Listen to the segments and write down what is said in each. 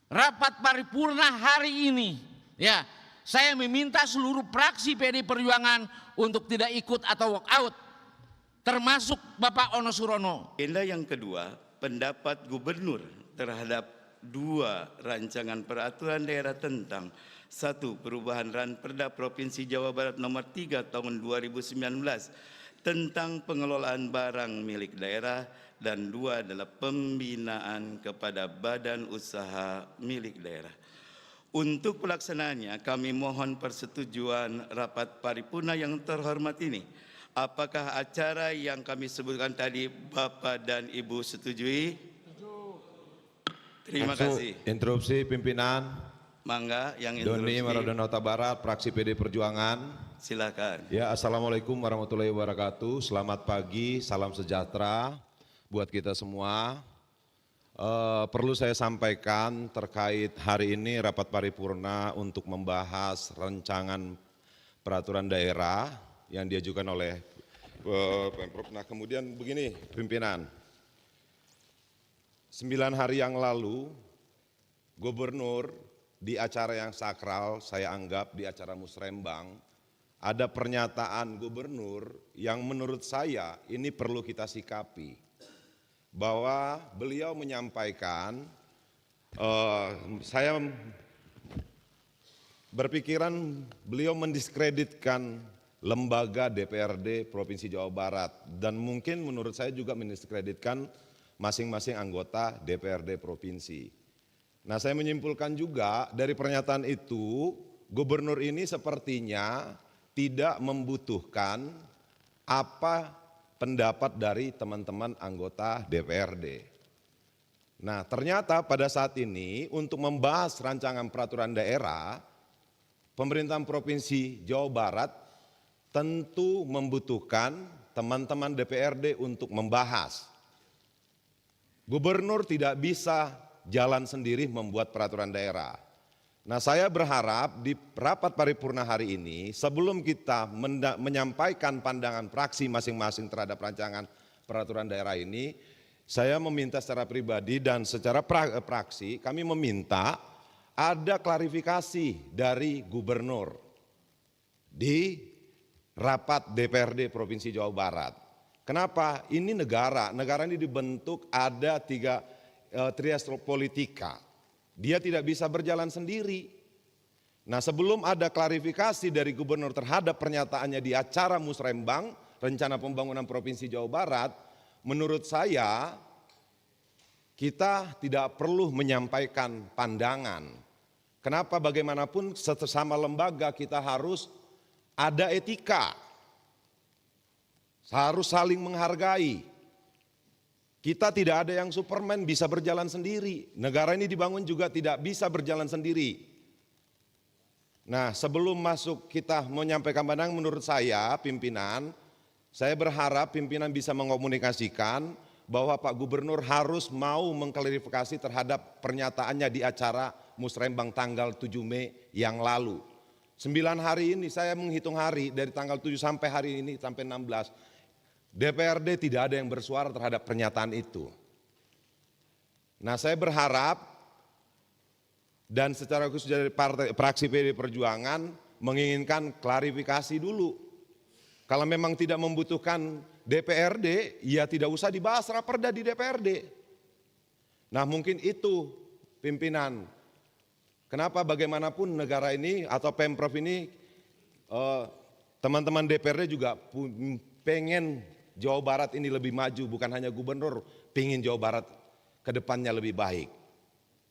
rapat paripurna hari ini, ya, saya meminta seluruh fraksi PD Perjuangan untuk tidak ikut atau walk out, termasuk Bapak Ono Surono. Agenda yang kedua, pendapat gubernur terhadap 2 rancangan peraturan daerah tentang 1. Perubahan Ranperda Provinsi Jawa Barat nomor 3 tahun 2019 tentang pengelolaan barang milik daerah, dan 2 adalah pembinaan kepada badan usaha milik daerah. Untuk pelaksanaannya kami mohon persetujuan rapat paripurna yang terhormat ini. Apakah acara yang kami sebutkan tadi Bapak dan Ibu setujui? Terima kasih. Interupsi pimpinan. Mangga yang Doni interupsi. Maradona Barat, fraksi PD Perjuangan. Silakan. Ya, assalamualaikum warahmatullahi wabarakatuh. Selamat pagi, salam sejahtera buat kita semua. Perlu saya sampaikan terkait hari ini rapat paripurna untuk membahas rancangan peraturan daerah yang diajukan oleh Pemprov. Nah, kemudian begini pimpinan, 9 hari yang lalu Gubernur di acara yang sakral, saya anggap di acara musrembang, ada pernyataan Gubernur yang menurut saya ini perlu kita sikapi. Bahwa beliau menyampaikan, saya berpikiran beliau mendiskreditkan lembaga DPRD Provinsi Jawa Barat, dan mungkin menurut saya juga mendiskreditkan masing-masing anggota DPRD Provinsi. Nah, saya menyimpulkan juga dari pernyataan itu, Gubernur ini sepertinya tidak membutuhkan apa pendapat dari teman-teman anggota DPRD. Nah, ternyata pada saat ini untuk membahas rancangan peraturan daerah, pemerintahan Provinsi Jawa Barat tentu membutuhkan teman-teman DPRD untuk membahas. Gubernur tidak bisa jalan sendiri membuat peraturan daerah. Nah, saya berharap di rapat paripurna hari ini, sebelum kita menyampaikan pandangan fraksi masing-masing terhadap rancangan peraturan daerah ini, saya meminta secara pribadi dan secara fraksi, kami meminta ada klarifikasi dari Gubernur di rapat DPRD Provinsi Jawa Barat. Kenapa? Ini negara ini dibentuk ada 3 trias politika. Dia tidak bisa berjalan sendiri. Nah, sebelum ada klarifikasi dari Gubernur terhadap pernyataannya di acara musrembang Rencana Pembangunan Provinsi Jawa Barat, menurut saya kita tidak perlu menyampaikan pandangan. Kenapa? Bagaimanapun sesama lembaga kita harus ada etika, harus saling menghargai. Kita tidak ada yang Superman bisa berjalan sendiri. Negara ini dibangun juga tidak bisa berjalan sendiri. Nah, sebelum masuk kita menyampaikan pandangan, menurut saya pimpinan, saya berharap pimpinan bisa mengomunikasikan bahwa Pak Gubernur harus mau mengklarifikasi terhadap pernyataannya di acara musrembang tanggal 7 Mei yang lalu. 9 hari ini saya menghitung hari dari tanggal 7 sampai hari ini sampai 16. DPRD tidak ada yang bersuara terhadap pernyataan itu. Nah, saya berharap dan secara khusus dari fraksi PD Perjuangan menginginkan klarifikasi dulu. Kalau memang tidak membutuhkan DPRD, ya tidak usah dibahas raperda di DPRD. Nah, mungkin itu pimpinan. Kenapa bagaimanapun negara ini atau Pemprov ini, teman-teman DPRD juga pengen Jawa Barat ini lebih maju, bukan hanya Gubernur pengen Jawa Barat ke depannya lebih baik.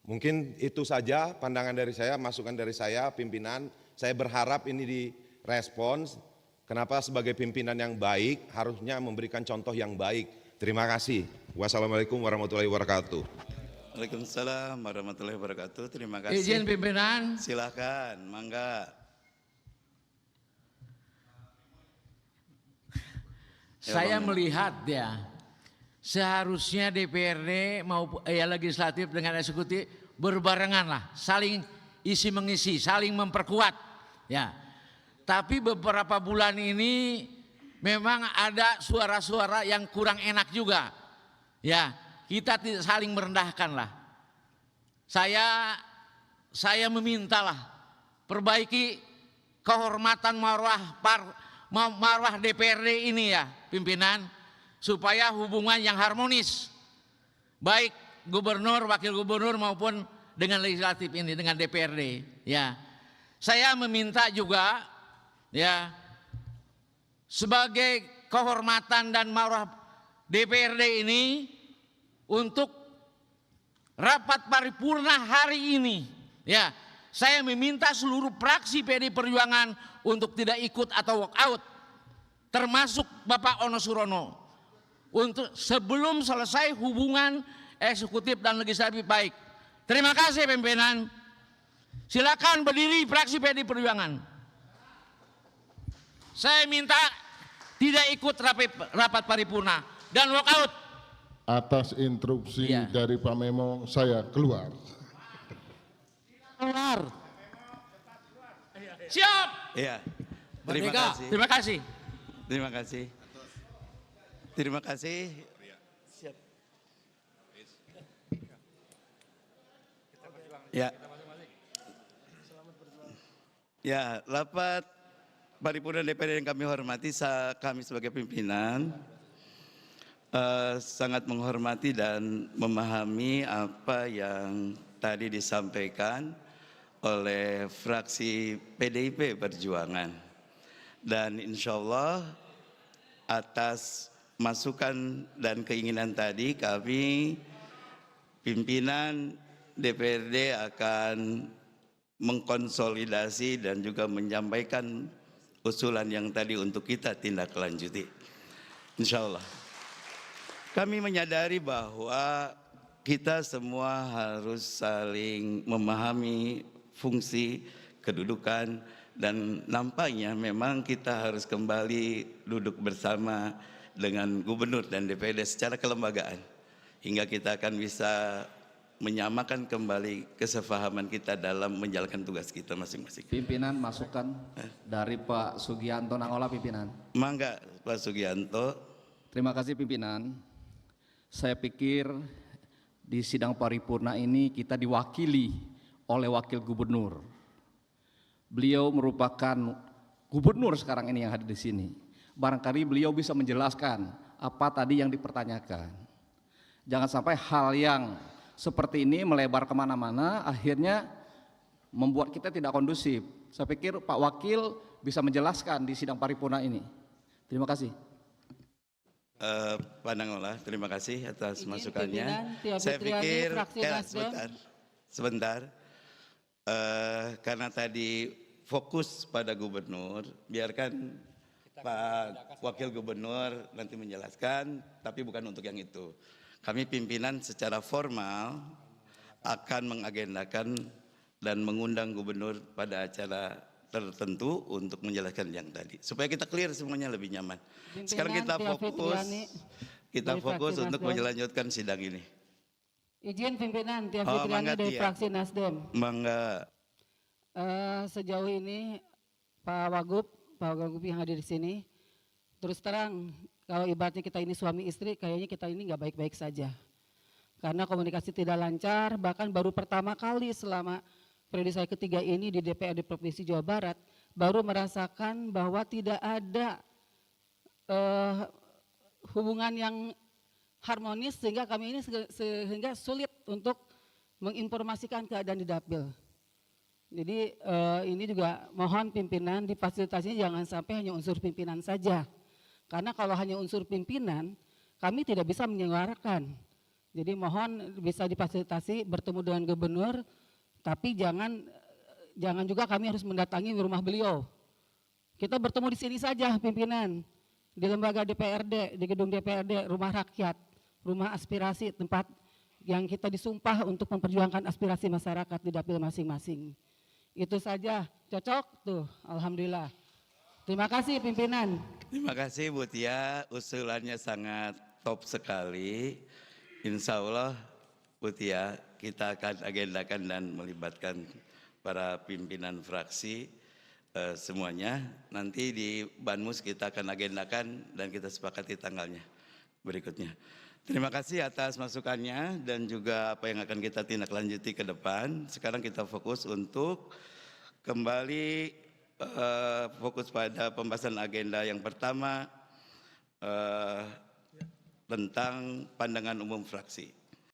Mungkin itu saja pandangan dari saya, masukan dari saya pimpinan. Saya berharap ini direspons. Kenapa sebagai pimpinan yang baik harusnya memberikan contoh yang baik. Terima kasih. Wassalamualaikum warahmatullahi wabarakatuh. Waalaikumsalam warahmatullahi wabarakatuh. Terima kasih. Izin pimpinan. Silakan, mangga. Saya melihat ya, seharusnya DPRD maupun legislatif dengan eksekutif berbarengan lah, saling isi mengisi, saling memperkuat. Ya, tapi beberapa bulan ini memang ada suara-suara yang kurang enak juga. Ya, kita tidak saling merendahkan lah. Saya saya memintalah perbaiki kehormatan marwah DPRD ini ya pimpinan, supaya hubungan yang harmonis baik gubernur, wakil gubernur maupun dengan legislatif ini, dengan DPRD ya. Saya meminta juga ya, sebagai kehormatan dan marwah DPRD ini, untuk rapat paripurna hari ini ya, saya meminta seluruh fraksi PD Perjuangan untuk tidak ikut atau walk out, termasuk Bapak Ono Surono, untuk sebelum selesai hubungan eksekutif dan legislatif baik. Terima kasih pimpinan. Silakan berdiri fraksi PD Perjuangan. Saya minta tidak ikut rapat paripurna dan walk out. Atas instruksi dari Pak Memo, saya keluar. Keluar. Siap. Ya, terima Merdeka. kasih. Terima kasih. Terima kasih. Terima kasih. Siap. Ya. Ya, rapat paripurna DPR yang kami hormati, kami sebagai pimpinan sangat menghormati dan memahami apa yang tadi disampaikan oleh fraksi PDIP Perjuangan. Dan insya Allah atas masukan dan keinginan tadi, kami pimpinan DPRD akan mengkonsolidasi dan juga menyampaikan usulan yang tadi untuk kita tindak lanjuti. Insya Allah. Kami menyadari bahwa kita semua harus saling memahami fungsi, kedudukan, dan nampaknya memang kita harus kembali duduk bersama dengan gubernur dan DPRD secara kelembagaan, hingga kita akan bisa menyamakan kembali kesepahaman kita dalam menjalankan tugas kita masing-masing. Pimpinan masukan dari Pak Sugianto Nangola pimpinan. Mangga Pak Sugianto. Terima kasih pimpinan. Saya pikir di sidang paripurna ini kita diwakili oleh wakil gubernur. Beliau merupakan gubernur sekarang ini yang hadir di sini. Barangkali beliau bisa menjelaskan apa tadi yang dipertanyakan. Jangan sampai hal yang seperti ini melebar kemana-mana, akhirnya membuat kita tidak kondusif. Saya pikir Pak Wakil bisa menjelaskan di sidang paripurna ini. Terima kasih. Pak Nangola, terima kasih atas Izin masukannya. pimpinan, Saya Fitriani, pikir fraksi Nasdem. sebentar. Karena tadi fokus pada gubernur, biarkan Pak Wakil Gubernur nanti menjelaskan, tapi bukan untuk yang itu. Kami pimpinan secara formal akan mengagendakan dan mengundang gubernur pada acara tertentu untuk menjelaskan yang tadi, supaya kita clear semuanya lebih nyaman. Sekarang kita fokus untuk melanjutkan sidang ini. Izin pimpinan Tia Fitriani dari fraksi Nasdem. Mangga. Sejauh ini Pak Wagub yang hadir di sini, terus terang kalau ibaratnya kita ini suami istri, kayaknya kita ini nggak baik-baik saja. Karena komunikasi tidak lancar, bahkan baru pertama kali selama periode saya ketiga ini di DPRD Provinsi Jawa Barat, baru merasakan bahwa tidak ada hubungan yang harmonis, sehingga kami ini sehingga sulit untuk menginformasikan keadaan di Dapil. Jadi ini juga mohon pimpinan difasilitasinya jangan sampai hanya unsur pimpinan saja. Karena kalau hanya unsur pimpinan, kami tidak bisa menyuarakan. Jadi mohon bisa difasilitasi bertemu dengan gubernur, tapi jangan juga kami harus mendatangi rumah beliau. Kita bertemu di sini saja pimpinan, di lembaga DPRD, di gedung DPRD, rumah rakyat, rumah aspirasi, tempat yang kita disumpah untuk memperjuangkan aspirasi masyarakat di dapil masing-masing. Itu saja, cocok tuh, alhamdulillah. Terima kasih pimpinan. Terima kasih Bu Tia, usulannya sangat top sekali. Insya Allah Bu Tia, kita akan agendakan dan melibatkan para pimpinan fraksi semuanya. Nanti di Banmus kita akan agendakan dan kita sepakati tanggalnya berikutnya. Terima kasih atas masukannya dan juga apa yang akan kita tindak lanjuti ke depan. Sekarang kita fokus untuk kembali fokus pada pembahasan agenda yang pertama tentang pandangan umum fraksi.